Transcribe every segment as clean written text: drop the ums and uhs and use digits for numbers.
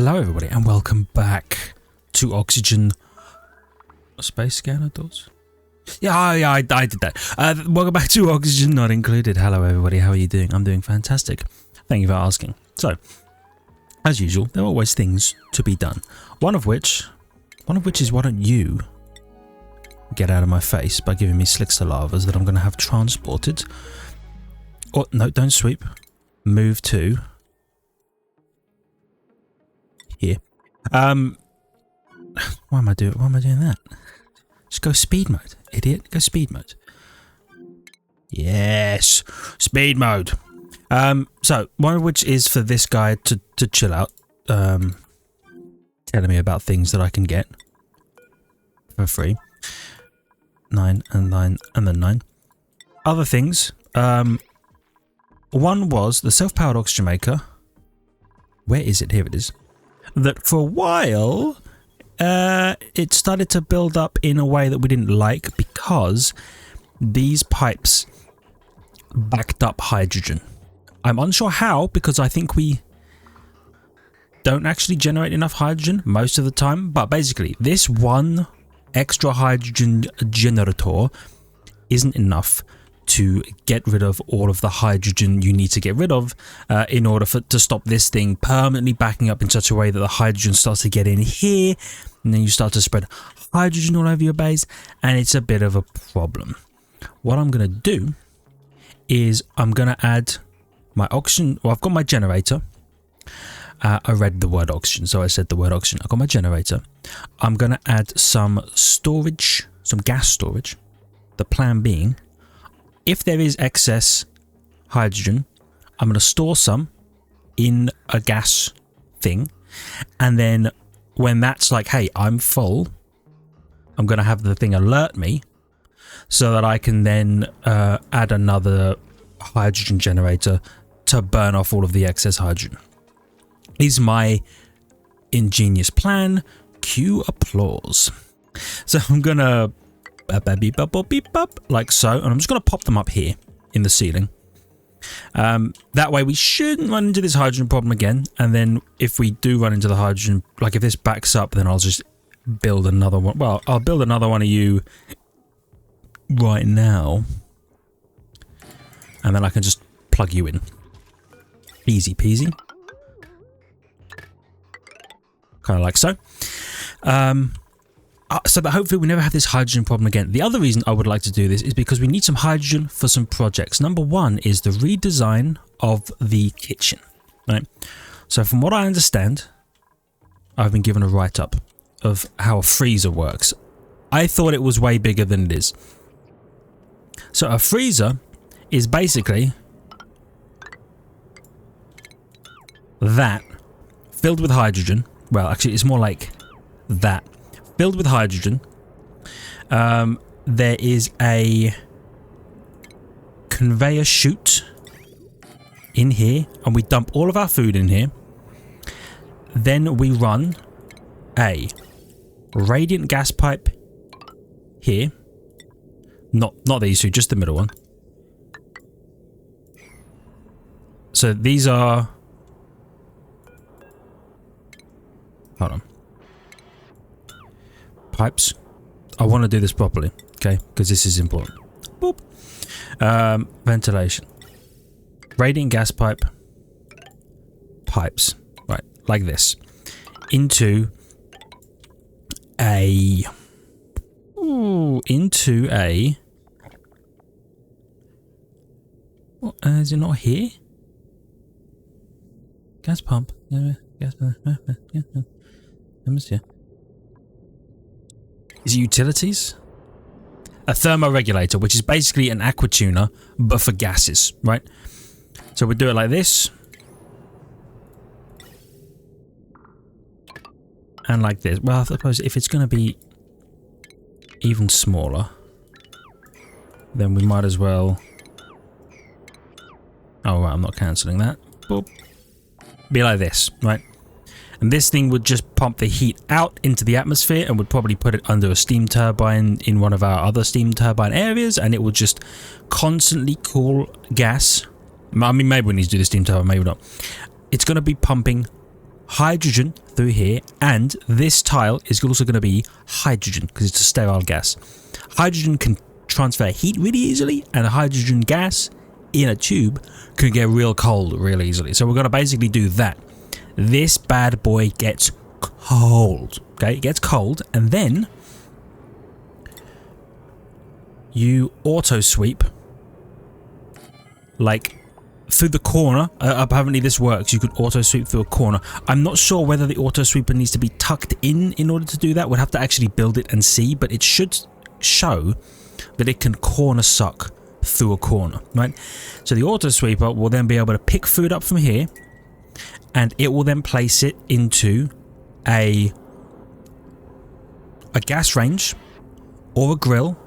Hello everybody and welcome back to Oxygen Space Scanner Doors. I did that. Welcome back to Oxygen Not Included. Hello everybody, how are you doing? I'm doing fantastic. Thank you for asking. So, as usual, there are always things to be done. One of which is why don't you get out of my face by giving me slickster lavas that I'm going to have transported. Oh, no, don't sweep. Move to here. Why am I doing that? Just go speed mode, idiot. Go speed mode. Yes, speed mode. So one of which is for this guy to chill out, telling me about things that I can get for free. 9 and 9 and then 9. Other things. One was the self-powered oxygen maker. Where is it? Here it is. That for a while, it started to build up in a way that we didn't like because these pipes backed up hydrogen. I'm unsure how, because I think we don't actually generate enough hydrogen most of the time, but basically this one extra hydrogen generator isn't enough to get rid of all of the hydrogen you need to get rid of in order to stop this thing permanently backing up in such a way that the hydrogen starts to get in here, and then you start to spread hydrogen all over your base, and it's a bit of a problem. What I'm going to do is I'm going to add my oxygen. Well, I've got my generator. I read the word oxygen, so I said the word oxygen. I've got my generator. I'm going to add some storage, some gas storage. The plan being, if there is excess hydrogen, I'm going to store some in a gas thing, and then when that's like, hey, I'm full, I'm going to have the thing alert me so that I can then add another hydrogen generator to burn off all of the excess hydrogen. Is my ingenious plan. Cue applause. So I'm going to beep up like so, and I'm just going to pop them up here in the ceiling. That way we shouldn't run into this hydrogen problem again, and then if we do run into the hydrogen, like if this backs up, then I'll just build another one. Well, I'll build another one of you right now, and then I can just plug you in. Easy peasy. Kind of like so. So that hopefully we never have this hydrogen problem again. The other reason I would like to do this is because we need some hydrogen for some projects. Number one is the redesign of the kitchen. Right. So from what I understand, I've been given a write-up of how a freezer works. I thought it was way bigger than it is. So a freezer is basically that filled with hydrogen. Well, actually, it's more like that. Filled with hydrogen. There is a conveyor chute in here, and we dump all of our food in here. Then we run a radiant gas pipe here. Not these two, just the middle one. So these are... Hold on. Pipes. I want to do this properly, okay? Because this is important. Boop. Ventilation. Radiant gas pipe. Pipes. Right, like this. Into a... Ooh, into a... What, is it not here? Gas pump. Gas pump. Is it utilities? A thermoregulator, which is basically an aqua tuner, but for gases, right? So we do it like this. And like this. Well, I suppose if it's going to be even smaller, then we might as well... Oh, right, I'm not cancelling that. Boop. Be like this, right? And this thing would just pump the heat out into the atmosphere and would probably put it under a steam turbine in one of our other steam turbine areas, and it would just constantly cool gas. I mean, maybe we need to do the steam turbine, maybe not. It's going to be pumping hydrogen through here, and this tile is also going to be hydrogen because it's a sterile gas. Hydrogen can transfer heat really easily, and a hydrogen gas in a tube can get real cold really easily. So we're going to basically do that. This bad boy gets cold. Okay, it gets cold, and then you auto sweep like through the corner. Apparently this works. You could auto sweep through a corner. I'm not sure whether the auto sweeper needs to be tucked in order to do that. We'll have to actually build it and see, but it should show that it can corner suck through a corner, right? So the auto sweeper will then be able to pick food up from here, and it will then place it into a gas range or a grill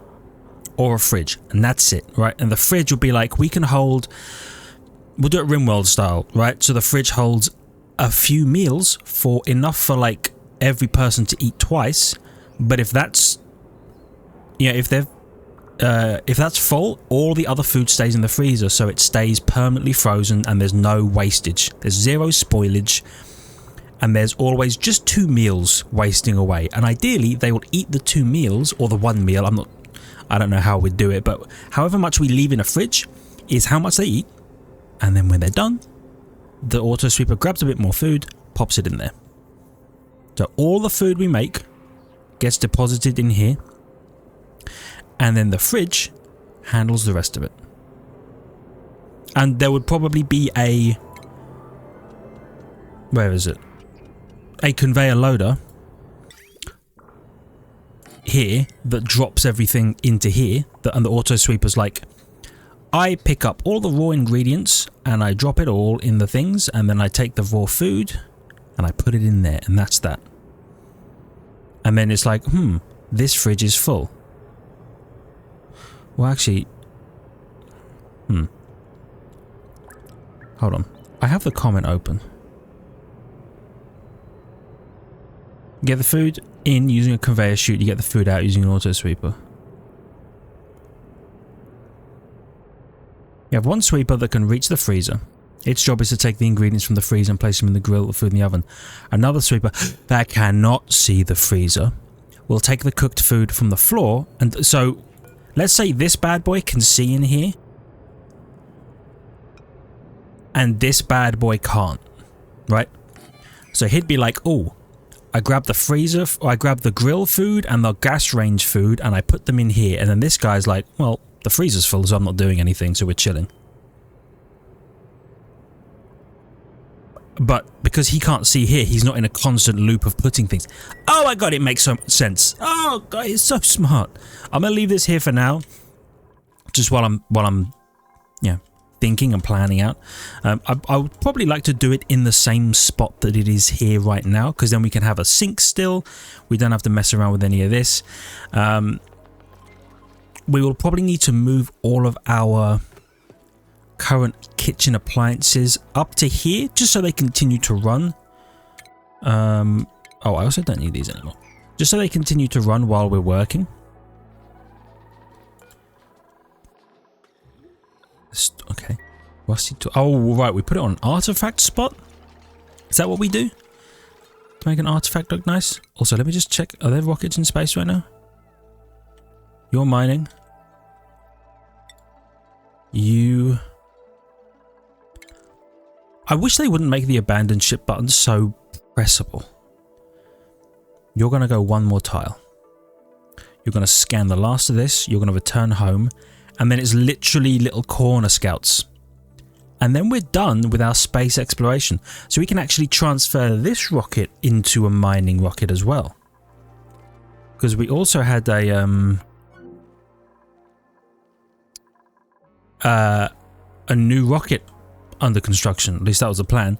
or a fridge, and that's it, right? And the fridge will be like, we can hold, we'll do it Rimworld style, right? So the fridge holds a few meals for enough for like every person to eat twice, but if that's, you know, if that's full, all the other food stays in the freezer, so it stays permanently frozen and there's no wastage. There's zero spoilage, and there's always just 2 meals wasting away. And ideally, they will eat the 2 meals or the 1 meal. I don't know how we'd do it, but however much we leave in a fridge is how much they eat. And then when they're done, the auto sweeper grabs a bit more food, pops it in there. So all the food we make gets deposited in here, and then the fridge handles the rest of it. And there would probably be a, where is it? A conveyor loader here that drops everything into here, and the auto sweeper's like, I pick up all the raw ingredients and I drop it all in the things, and then I take the raw food and I put it in there, and that's that. And then it's like, this fridge is full. Well, actually, hold on. I have the comment open. Get the food in using a conveyor chute, you get the food out using an auto sweeper. You have one sweeper that can reach the freezer. Its job is to take the ingredients from the freezer and place them in the grill or food in the oven. Another sweeper that cannot see the freezer will take the cooked food from the floor, and so let's say this bad boy can see in here, and this bad boy can't, right? So he'd be like, oh, I grab the freezer, or I grab the grill food and the gas range food, and I put them in here. And then this guy's like, well, the freezer's full, so I'm not doing anything, so we're chilling. But because he can't see here, he's not in a constant loop of putting things. Oh my god, it makes so much sense. Oh god, it's so smart. I'm gonna leave this here for now, just while I'm yeah, thinking and planning out. I would probably like to do it in the same spot that it is here right now, because then we can have a sink still. We don't have to mess around with any of this. We will probably need to move all of our current kitchen appliances up to here just so they continue to run. Oh, I also don't need these anymore. Just so they continue to run while we're working. Okay. Oh, right. We put it on an artifact spot. Is that what we do? To make an artifact look nice? Also, let me just check. Are there rockets in space right now? You're mining. You... I wish they wouldn't make the abandoned ship button so pressable. You're going to go one more tile. You're going to scan the last of this. You're going to return home. And then it's literally little corner scouts. And then we're done with our space exploration. So we can actually transfer this rocket into a mining rocket as well. Because we also had a new rocket under construction. At least that was the plan.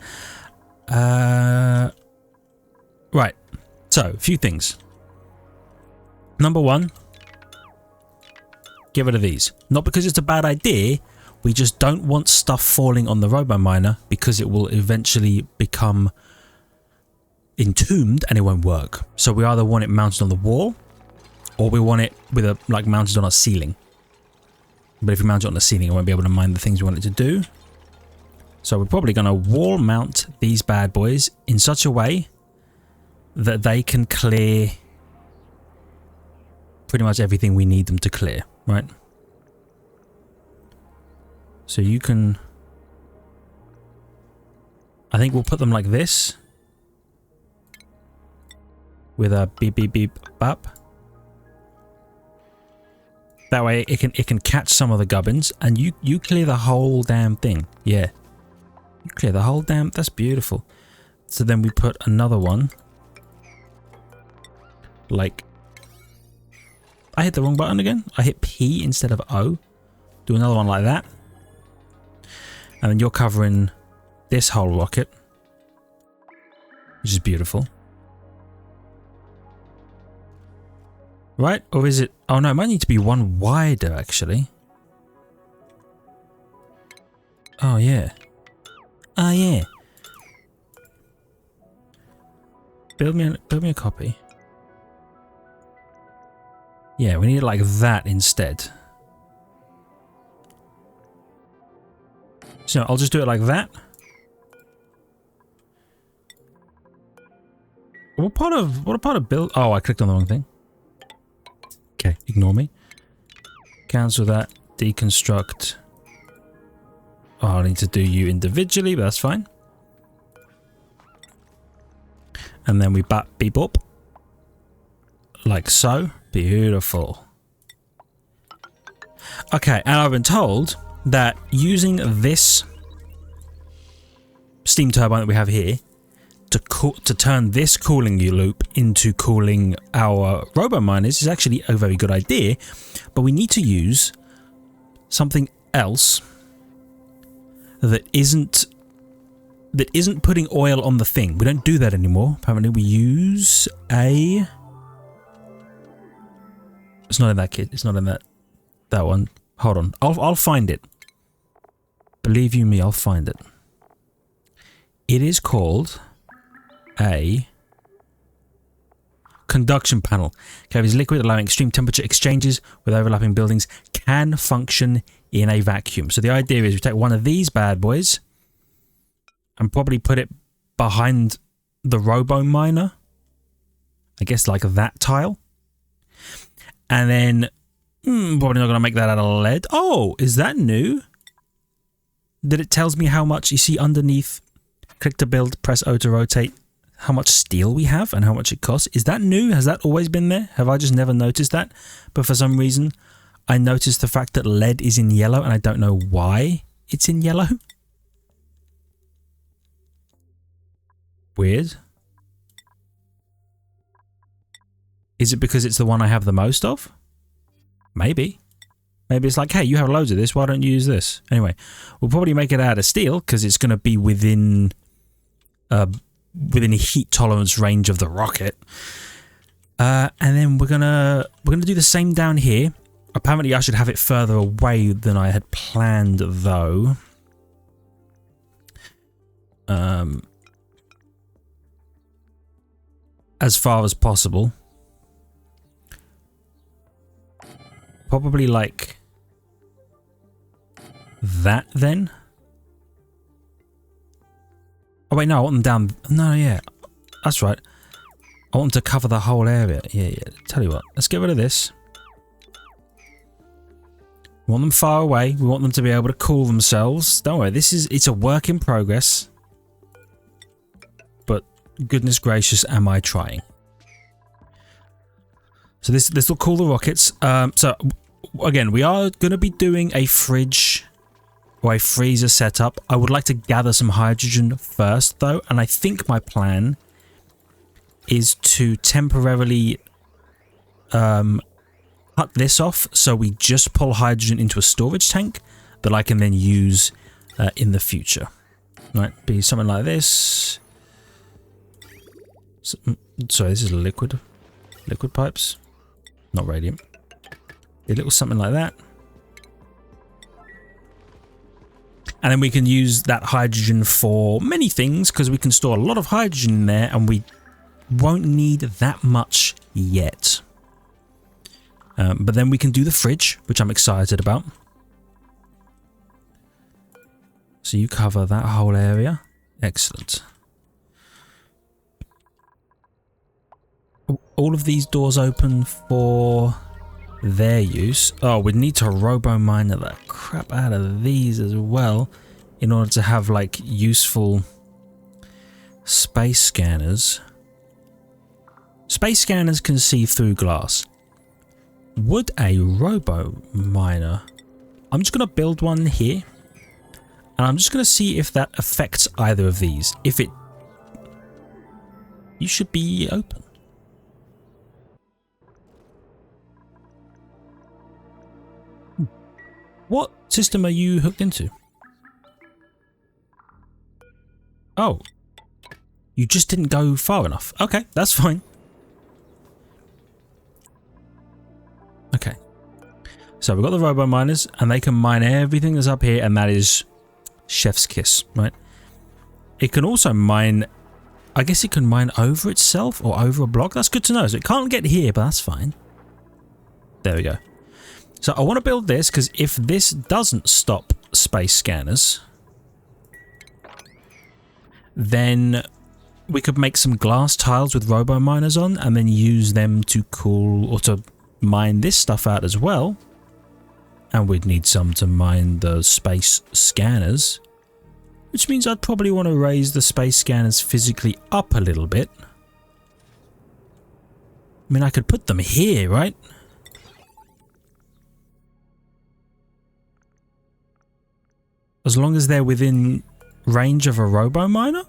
Right. So, a few things. Number one, get rid of these. Not because it's a bad idea, we just don't want stuff falling on the Robo Miner because it will eventually become entombed and it won't work. So we either want it mounted on the wall, or we want it with a mounted on a ceiling. But if we mount it on the ceiling, it won't be able to mine the things we want it to do. So we're probably going to wall mount these bad boys in such a way that they can clear pretty much everything we need them to clear, right? So you can... I think we'll put them like this. With a beep beep beep bap. That way it can catch some of the gubbins and you clear the whole damn thing. Yeah. You clear the whole damn... That's beautiful. So then we put another one. Like... I hit the wrong button again. I hit P instead of O. Do another one like that. And then you're covering this whole rocket. Which is beautiful. Right? Or is it... Oh no, it might need to be one wider actually. Oh yeah. Oh yeah. Build me a copy. Yeah, we need it like that instead. So I'll just do it like that. What part of build? Oh, I clicked on the wrong thing. Okay, ignore me. Cancel that. Deconstruct. Oh, I need to do you individually, but that's fine. And then we beep up. Like so. Beautiful. Okay, and I've been told that using this steam turbine that we have here to turn this cooling loop into cooling our robo miners is actually a very good idea, but we need to use something else that isn't putting oil on the thing. We don't do that anymore. Apparently we use a... It's not in that kit. It's not in that one. Hold on. I'll find it. Believe you me, I'll find it. It is called a conduction panel. Carries liquid, allowing extreme temperature exchanges with overlapping buildings, can function in a vacuum. So the idea is we take one of these bad boys and probably put it behind the robo miner. I guess like that tile. And then, probably not going to make that out of lead. Oh, is that new? That it tells me how much, you see underneath, click to build, press O to rotate, how much steel we have and how much it costs. Is that new? Has that always been there? Have I just never noticed that? But for some reason, I noticed the fact that lead is in yellow and I don't know why it's in yellow. Weird. Is it because it's the one I have the most of? Maybe. Maybe it's like, hey, you have loads of this, why don't you use this? Anyway, we'll probably make it out of steel because it's going to be within a heat tolerance range of the rocket. And then we're gonna do the same down here. Apparently I should have it further away than I had planned though. As far as possible. Probably like that then. Oh wait, no, I want them down. No, yeah, that's right. I want them to cover the whole area. Yeah. Tell you what, let's get rid of this. We want them far away. We want them to be able to cool themselves. Don't worry, it's a work in progress. But goodness gracious, am I trying? So this will cool the rockets. So again, we are going to be doing a fridge or a freezer setup. I would like to gather some hydrogen first though, and I think my plan is to temporarily cut this off so we just pull hydrogen into a storage tank that I can then use in the future. Right, be something like this. Sorry, this is liquid pipes. Not radiant. A little something like that. And then we can use that hydrogen for many things because we can store a lot of hydrogen in there and we won't need that much yet. But then we can do the fridge, which I'm excited about. So you cover that whole area. Excellent. All of these doors open for their use. Oh, we need to robo miner the crap out of these as well in order to have like useful space scanners. Space scanners can see through glass. Would a robo miner... I'm just going to build one here. And I'm just going to see if that affects either of these. If it... You should be open. What system are you hooked into? Oh. You just didn't go far enough. Okay, that's fine. Okay. So we've got the robo miners and they can mine everything that's up here, and that is chef's kiss, right? It can also mine, I guess it can mine over itself or over a block. That's good to know. So it can't get here, but that's fine. There we go. So I want to build this because if this doesn't stop space scanners, then we could make some glass tiles with robo miners on and then use them to cool or to mine this stuff out as well. And we'd need some to mine the space scanners, which means I'd probably want to raise the space scanners physically up a little bit. I mean, I could put them here, right? As long as they're within range of a robo miner,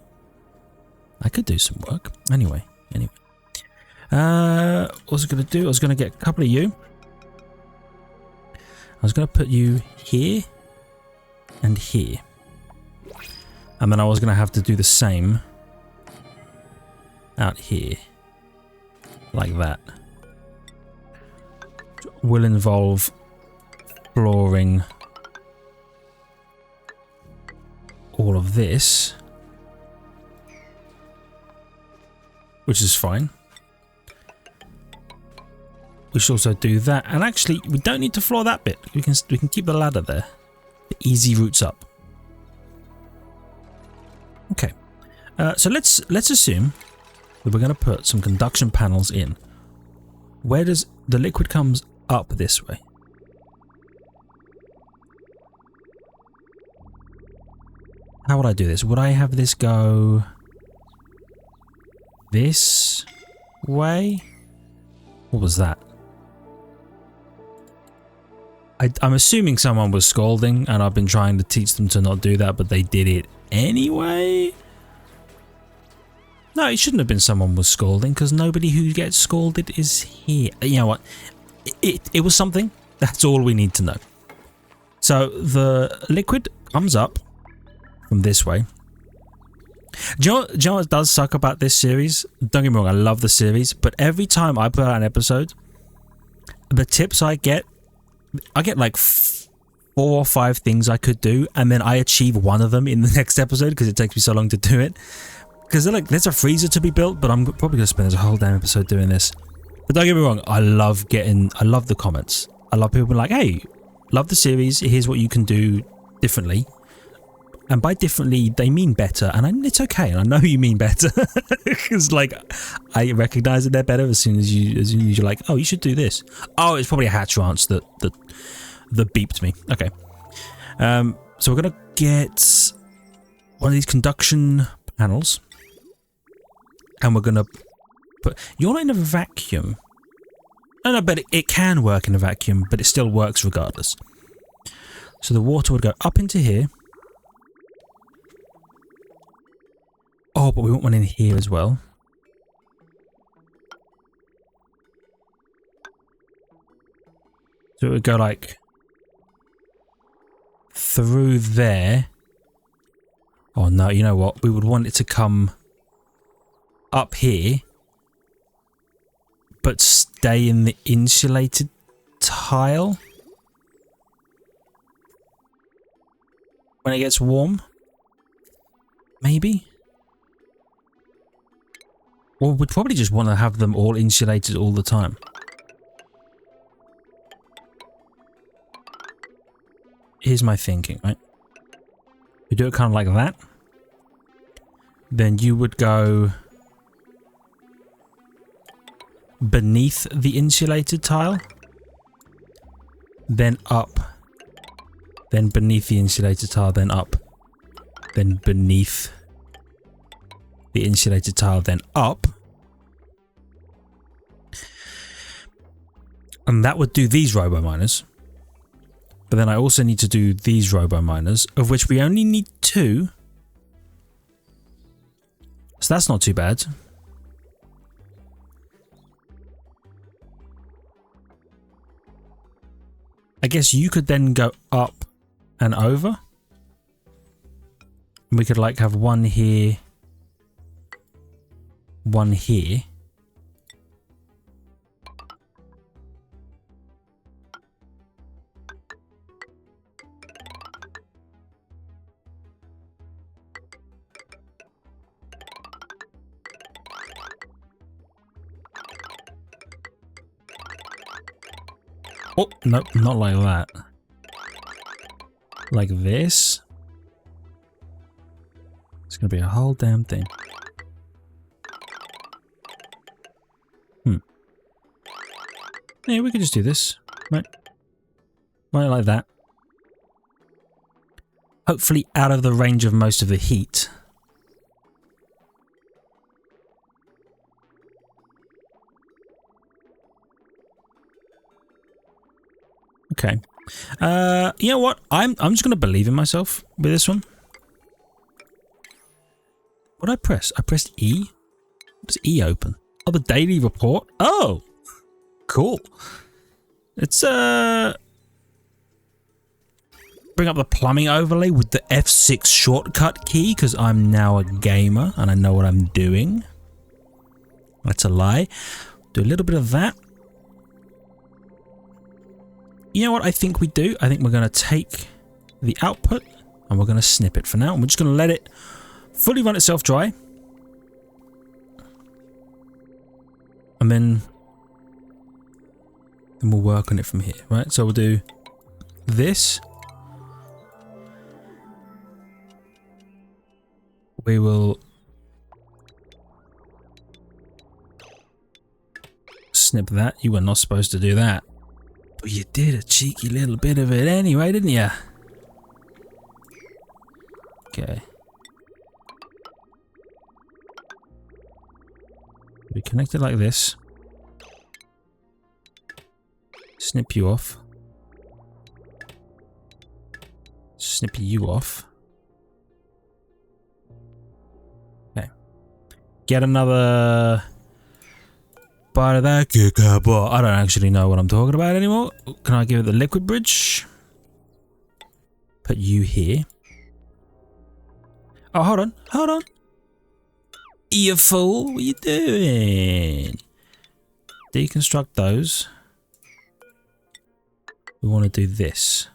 I could do some work. Anyway. What was I going to do? I was going to get a couple of you. I was going to put you here and here. And then I was going to have to do the same out here. Like that. Will involve flooring all of this, which is fine. We should also do that, and actually we don't need to floor that bit. We can keep the ladder there. The easy routes up. Okay, so let's assume that we're going to put some conduction panels in. Where does the liquid comes up this way? How would I do this? Would I have this go this way? What was that? I'm assuming someone was scolding and I've been trying to teach them to not do that, but they did it anyway? No, it shouldn't have been someone was scolding because nobody who gets scolded is here. You know what? It was something. That's all we need to know. So the liquid comes up from this way. Do you know what does suck about this series? Don't get me wrong, I love the series, but every time I put out an episode, the tips I get like 4 or 5 things I could do, and then I achieve one of them in the next episode because it takes me so long to do it. Because they're like, there's a freezer to be built, but I'm probably going to spend a whole damn episode doing this. But don't get me wrong, I love the comments. I love people being like, hey, love the series, here's what you can do differently. And by differently, they mean better, and it's okay, and I know you mean better. Because, like, I recognize that they're better as soon as you're like, oh, you should do this. Oh, it's probably a hatch ranch that beeped me. Okay. So we're going to get one of these conduction panels, and we're going to put... You're not in a vacuum. No, but it can work in a vacuum, but it still works regardless. So the water would go up into here. Oh, but we want one in here as well. So it would go like through there. Oh no, you know what? We would want it to come up here, but stay in the insulated tile when it gets warm. Maybe? Or we'd probably just want to have them all insulated all the time. Here's my thinking, right? We You do it kind of like that. Then you would go beneath the insulated tile. Then up. Then beneath the insulated tile, then up. Then beneath the insulated tile, then up. And that would do these robo miners. But then I also need to do these robo miners, of which we only need 2. So that's not too bad. I guess you could then go up and over. We could like have one here, one here. Oh, no, not like that. Like this. It's going to be a whole damn thing. Yeah, we could just do this. Right. Right like that. Hopefully out of the range of most of the heat. Okay. You know what? I'm just gonna believe in myself with this one. What did I press? I pressed E? What does E open? Oh, the daily report? Oh! Cool. Let's bring up the plumbing overlay with the F6 shortcut key, because I'm now a gamer and I know what I'm doing. That's a lie. Do a little bit of that. You know what I think we do? I think we're going to take the output and we're going to snip it for now. And we're just going to let it fully run itself dry. And then we'll work on it from here, right? So we'll do this. We will snip that. You were not supposed to do that. But you did a cheeky little bit of it anyway, didn't you? Okay. We connect it like this. Snip you off. Snip you off. Okay. Get another bite of that kicker. I don't actually know what I'm talking about anymore. Can I give it the liquid bridge? Put you here. Oh, hold on. Hold on. You fool. What are you doing? Deconstruct those. We want to do this.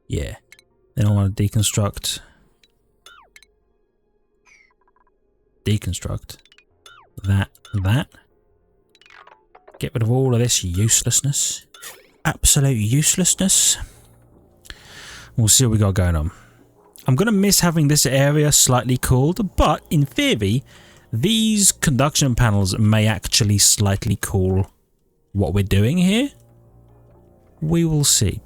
Yeah. Then I want to deconstruct. Deconstruct. That. Get rid of all of this uselessness. Absolute uselessness. We'll see what we got going on. I'm going to miss having this area slightly cooled, but in theory, these conduction panels may actually slightly cool what we're doing here. We will see.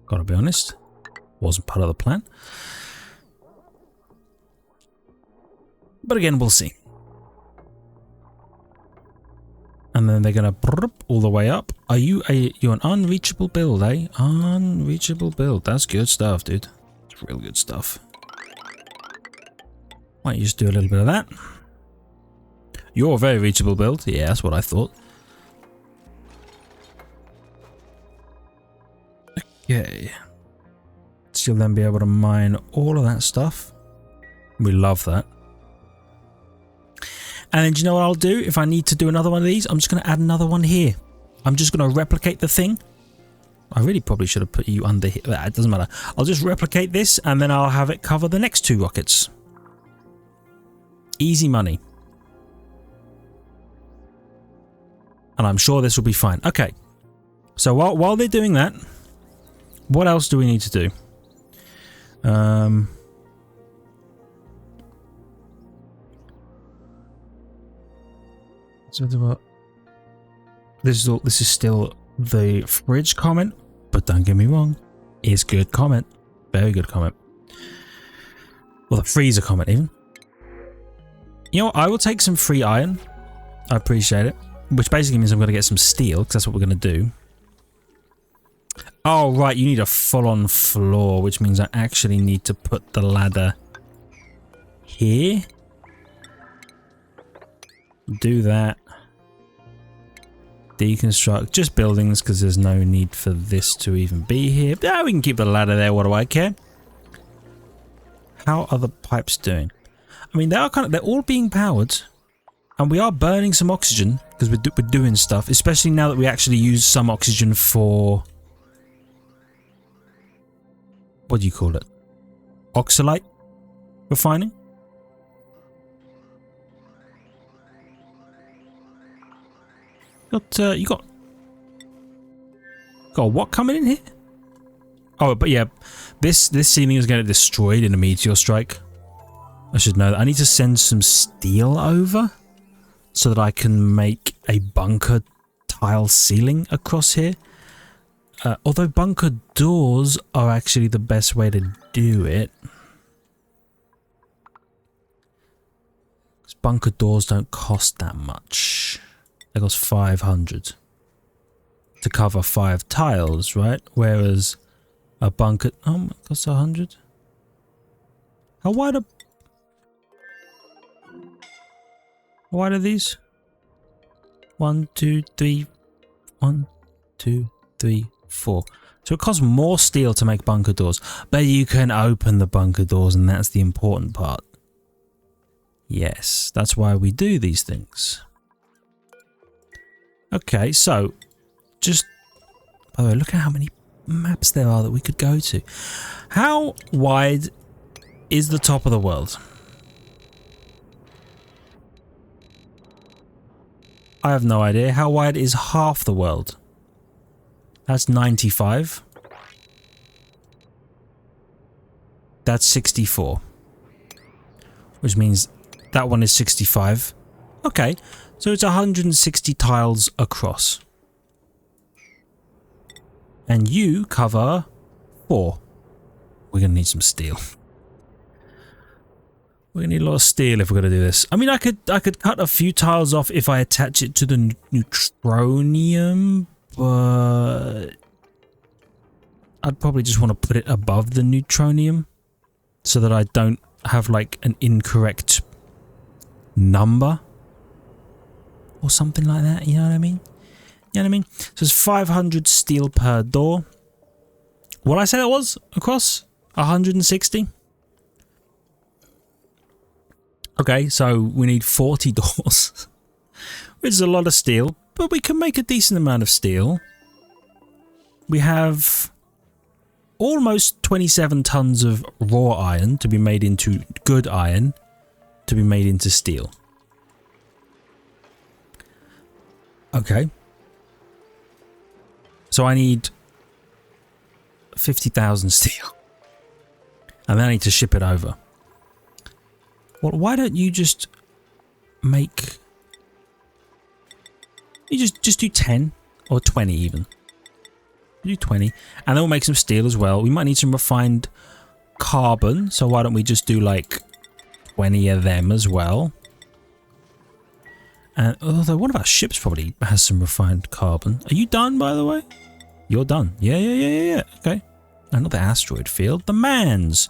Gotta be honest, wasn't part of the plan. But again, we'll see. And then they're gonna all the way up. Are you you're an unreachable build, eh? Unreachable build. That's good stuff, dude. It's real good stuff. Why don't you just do a little bit of that? You're a very reachable build. Yeah, that's what I thought. Okay. So you'll then be able to mine all of that stuff. We love that. And then do you know what I'll do? If I need to do another one of these, I'm just going to add another one here. I'm just going to replicate the thing. I really probably should have put you under here. It doesn't matter. I'll just replicate this and then I'll have it cover the next 2 rockets. Easy money. And I'm sure this will be fine. Okay. So while they're doing that, what else do we need to do? This is still the fridge comment, but don't get me wrong, it's good comment. Very good comment. Well, the freezer comment even. You know what? I will take some free iron. I appreciate it. Which basically means I'm going to get some steel, because that's what we're going to do. Oh, right. You need a full-on floor, which means I actually need to put the ladder here. Do that. Deconstruct. Just buildings, because there's no need for this to even be here. Yeah, we can keep the ladder there. What do I care? How are the pipes doing? I mean, they're all being powered. And we are burning some oxygen, because we're doing stuff. Especially now that we actually use some oxygen for... What do you call it? Oxalate refining? You got what coming in here? Oh, but yeah, this ceiling is going to get destroyed in a meteor strike. I should know that. I need to send some steel over so that I can make a bunker tile ceiling across here. Although bunker doors are actually the best way to do it. Because bunker doors don't cost that much. They cost 500 to cover 5 tiles, right? Whereas a bunker... Oh, it costs 100. How wide are these? 1, 2, 3... 1, 2, 3, 4. So it costs more steel to make bunker doors. But you can open the bunker doors, and that's the important part. Yes, that's why we do these things. Okay, so just... By the way, look at how many maps there are that we could go to. How wide is the top of the world? I have no idea. How wide is half the world? That's 95. That's 64. Which means that one is 65. Okay, so it's 160 tiles across. And you cover 4. We're going to need some steel. We're going to need a lot of steel if we're going to do this. I mean, I could cut a few tiles off if I attach it to the neutronium, but I'd probably just want to put it above the neutronium so that I don't have like an incorrect number or something like that. You know what I mean? You know what I mean? So it's 500 steel per door. What I said it was across 160. Okay, so we need 40 doors, which is a lot of steel, but we can make a decent amount of steel. We have almost 27 tons of raw iron to be made into good iron to be made into steel. Okay. So I need 50,000 steel. And then I need to ship it over. Well, why don't you just make... You just do 10 or 20 even. Do 20. And then we'll make some steel as well. We might need some refined carbon. So why don't we just do like 20 of them as well. And although one of our ships probably has some refined carbon. Are you done, by the way? You're done. Yeah. Okay. Another asteroid field. The Mans.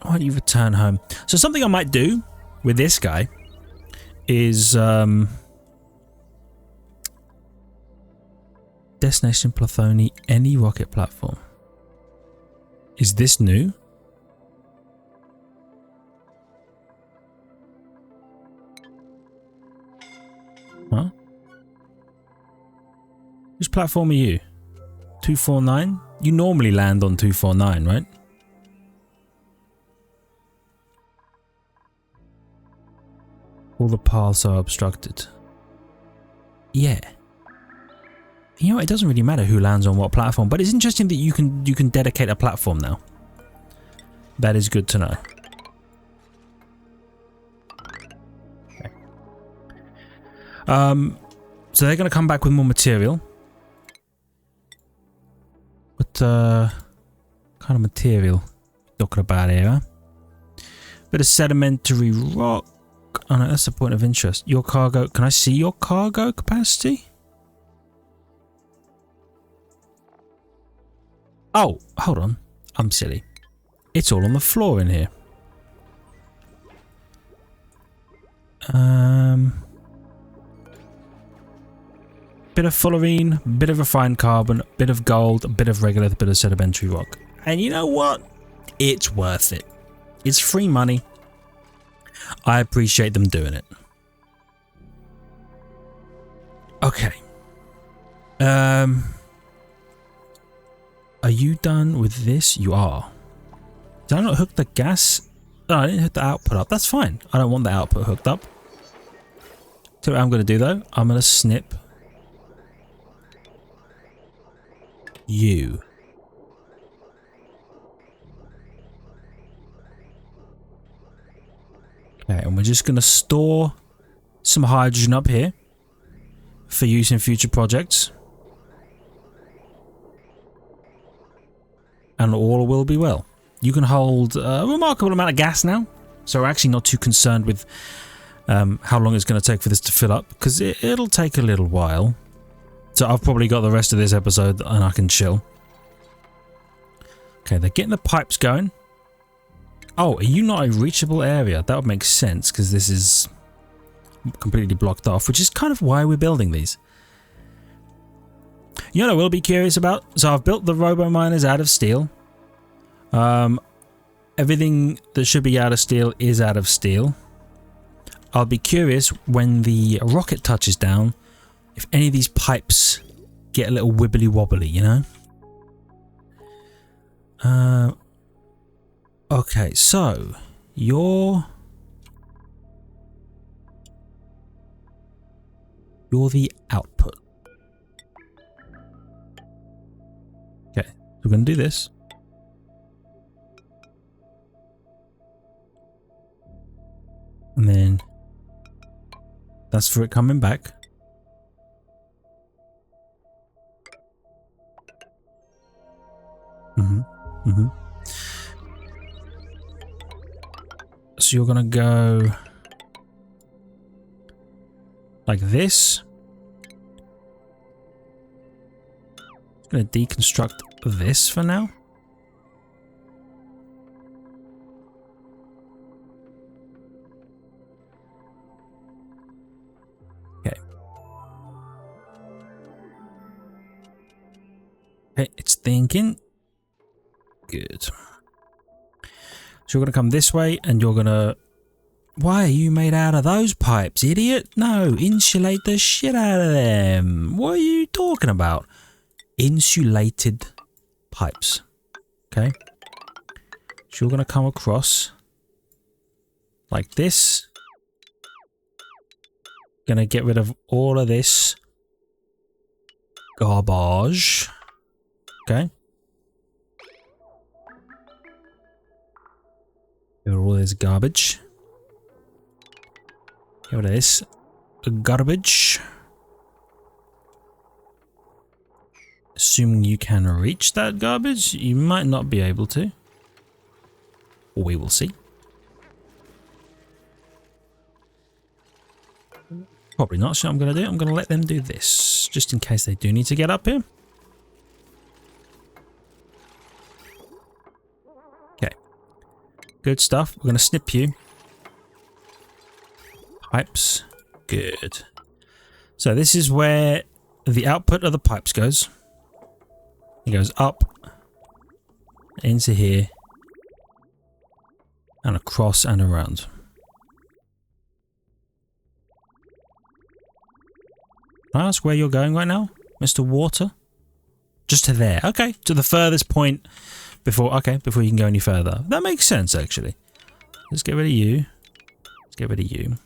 Why don't you return home? So something I might do with this guy is Destination Plathoni, any rocket platform. Is this new? Huh? Which platform are you? 249? You normally land on 249, right? All the paths are obstructed. Yeah. You know what? It doesn't really matter who lands on what platform, but it's interesting that you can dedicate a platform now. That is good to know. Okay. So they're going to come back with more material. What kind of material talking about here? Huh? Bit of sedimentary rock. Oh no, that's the point of interest. Your cargo. Can I see your cargo capacity? Oh, hold on. I'm silly. It's all on the floor in here. Bit of fullerene, bit of refined carbon, bit of gold, a bit of regular, bit of sedimentary rock. And you know what? It's worth it. It's free money. I appreciate them doing it. Okay. Are you done with this? You are. Did I not hook the gas? No, I didn't hook the output up. That's fine. I don't want the output hooked up. So what I'm going to do though, I'm going to snip you. Okay, and we're just going to store some hydrogen up here for use in future projects. And all will be well. You can hold a remarkable amount of gas now, so we're actually not too concerned with how long it's going to take for this to fill up, because it'll take a little while. So I've probably got the rest of this episode and I can chill. Okay, they're getting the pipes going. Oh, are you not a reachable area? That would make sense, because this is completely blocked off, which is kind of why we're building these. You know what I will be curious about? So I've built the Robo miners out of steel. Everything that should be out of steel is out of steel. I'll be curious when the rocket touches down if any of these pipes get a little wibbly wobbly, you know? Okay, so you're the output. Okay, we're going to do this. And then that's for it coming back. So you're going to go like this. I'm going to deconstruct this for now. Okay. Okay, it's thinking. Good. So you're going to come this way and you're going to... Why are you made out of those pipes, idiot? No, insulate the shit out of them. What are you talking about? Insulated pipes. Okay. So you're going to come across like this. Going to get rid of all of this garbage. Okay. Get rid of all this garbage. Get rid of this garbage. Assuming you can reach that garbage, you might not be able to. We will see. Probably not. So what I'm going to do, I'm going to let them do this, just in case they do need to get up here. Okay. Good stuff. We're going to snip you. Pipes. Good. So this is where the output of the pipes goes. It goes up into here and across and around. Can I ask where you're going right now, Mr. Water? Just to there. Okay, to the furthest point before you can go any further. That makes sense, actually. Let's get rid of you. Let's get rid of you.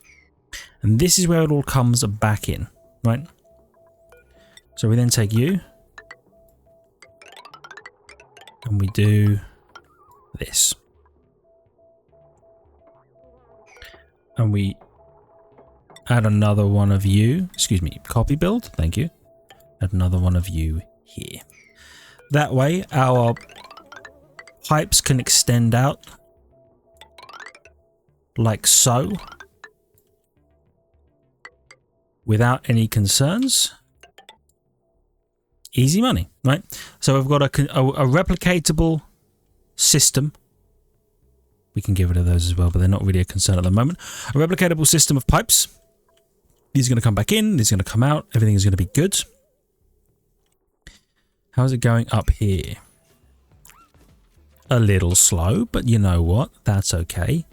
And this is where it all comes back in, right? So we then take you. And we do this. And we add another one of you. Excuse me, copy build. Thank you. Add another one of you here. That way our pipes can extend out like so without any concerns. Easy money, right? So we've got a replicatable system. We can get rid of those as well, but they're not really a concern at the moment. A replicatable system of pipes. These are going to come back in. These are going to come out. Everything is going to be good. How's it going up here? A little slow, but you know what? That's okay.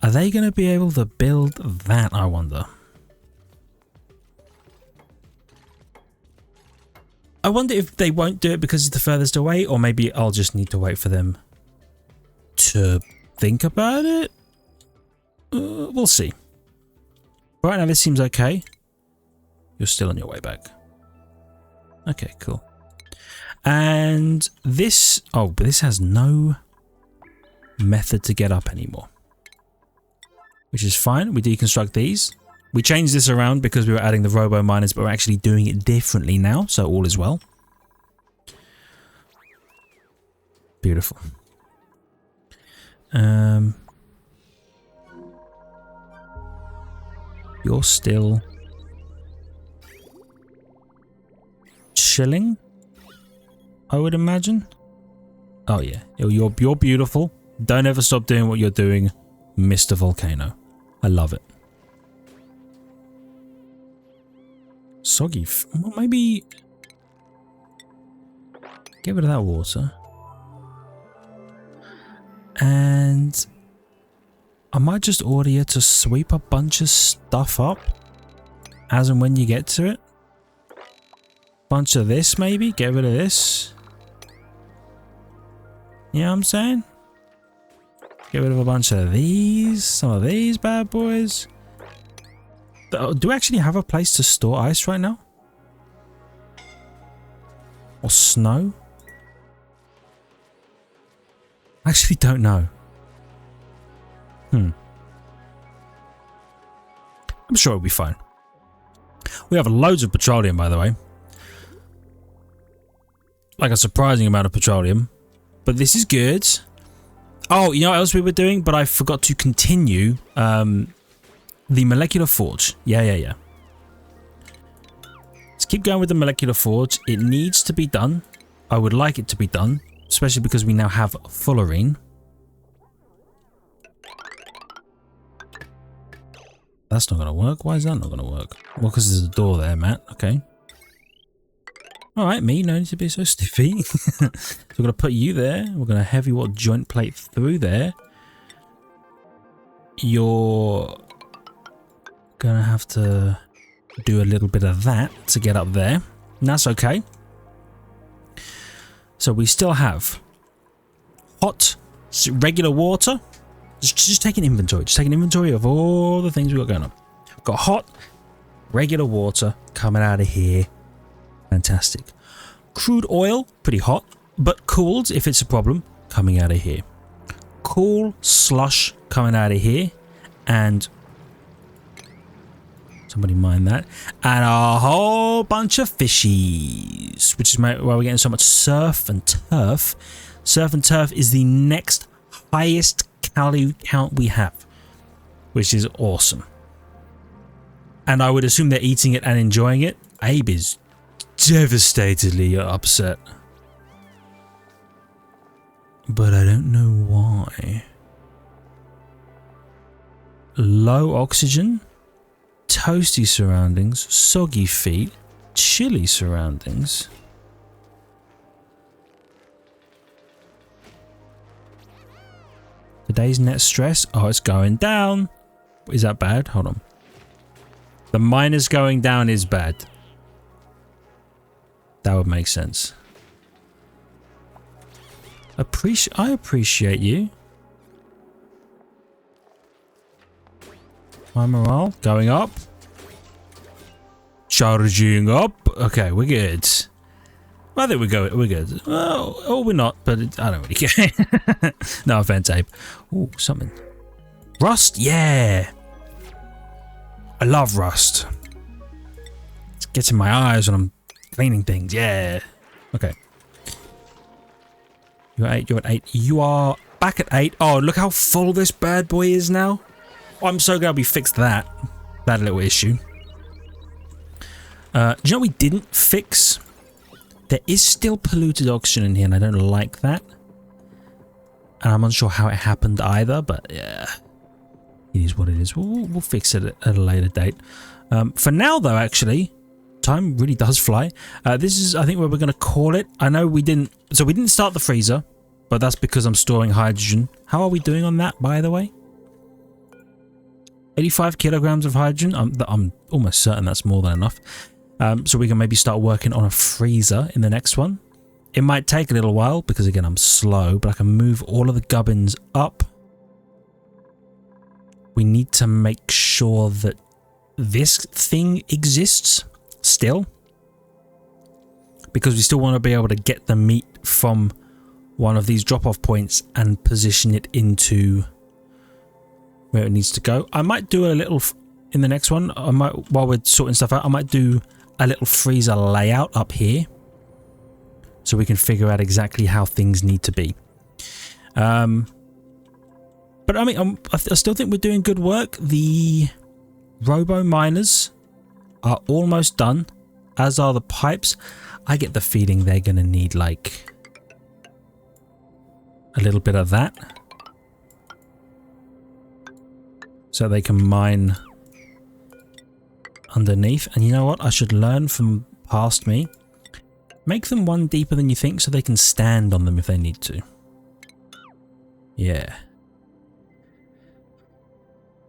Are they going to be able to build that, I wonder? I wonder if they won't do it because it's the furthest away, or maybe I'll just need to wait for them to think about it. We'll see. Right now, this seems okay. You're still on your way back. Okay, cool. And this... Oh, but this has no method to get up anymore. Which is fine. We deconstruct these. We changed this around because we were adding the Robo miners, but we're actually doing it differently now, so all is well. Beautiful. You're still chilling, I would imagine. Oh yeah, you're beautiful. Don't ever stop doing what you're doing, Mr. Volcano. I love it. Soggy. Well, maybe get rid of that water. And I might just order you to sweep a bunch of stuff up as and when you get to it. Bunch of this, maybe. Get rid of this. You know what I'm saying? Get rid of a bunch of these. Some of these bad boys. Do we actually have a place to store ice right now? Or snow? I actually don't know. I'm sure it'll be fine. We have loads of petroleum, by the way. Like a surprising amount of petroleum. But this is good. Oh, you know what else we were doing? But I forgot to continue the molecular forge. Yeah. Let's keep going with the molecular forge. It needs to be done. I would like it to be done. Especially because we now have fullerene. That's not going to work. Why is that not going to work? Well, because there's a door there, Matt. Okay. Alright, me. No need to be so stiffy. So we're going to put you there. We're going to heavy wall joint plate through there. You're going to have to do a little bit of that to get up there. And that's okay. So we still have hot, regular water. Just take an inventory. Just take an inventory of all the things we've got going on. We've got hot, regular water coming out of here. Fantastic. Crude oil, pretty hot, but cooled if it's a problem, coming out of here. Cool slush coming out of here. And somebody mind that. And a whole bunch of fishies, which is why we're getting so much surf and turf. Surf and turf is the next highest calorie count we have, which is awesome. And I would assume they're eating it and enjoying it. Abe is devastatedly upset. But I don't know why. Low oxygen, toasty surroundings, soggy feet, chilly surroundings. Today's net stress. Oh, it's going down. Is that bad? Hold on. The minus going down is bad. That would make sense. I appreciate you. My morale going up. Charging up. Okay, we're good. I think we're good. Oh, we're not, but I don't really care. No offense, Abe. Ooh, something. Rust? Yeah. I love rust. It gets in my eyes when I'm cleaning things. Yeah. Okay. You're at 8. You're at 8. You are back at 8. Oh, look how full this bad boy is now. I'm so glad we fixed that little issue. Do you know what we didn't fix? There is still polluted oxygen in here, and I don't like that. And I'm unsure how it happened either, but yeah, it is what it is. We'll fix it at a later date. For now, though, actually, time really does fly. This is, I think, where we're going to call it. I know we didn't start the freezer, but that's because I'm storing hydrogen. How are we doing on that, by the way? 85 kilograms of hydrogen. I'm almost certain that's more than enough. So we can maybe start working on a freezer in the next one. It might take a little while because, again, I'm slow, but I can move all of the gubbins up. We need to make sure that this thing exists still, because we still want to be able to get the meat from one of these drop-off points and position it into where it needs to go. I might do a little in the next one. While we're sorting stuff out, I might do a little freezer layout up here so we can figure out exactly how things need to be. But I mean, I still think we're doing good work. The Robo miners are almost done, as are the pipes. I get the feeling they're going to need like a little bit of that so they can mine underneath. And you know what? I should learn from past me. Make them one deeper than you think so they can stand on them if they need to. Yeah.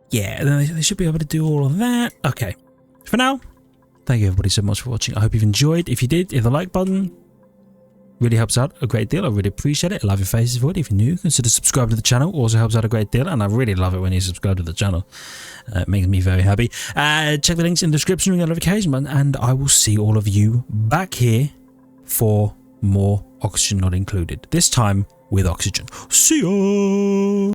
Yeah, then they should be able to do all of that. Okay. For now, thank you everybody so much for watching. I hope you've enjoyed. If you did, hit the like button. Really helps out a great deal. I really appreciate it. I love your faces for it. If you're new, consider subscribing to the channel. Also helps out a great deal. And I really love it when you subscribe to the channel. It makes me very happy. Check the links in the description, ring the notification button, and I will see all of you back here for more Oxygen Not Included. This time with oxygen. See ya!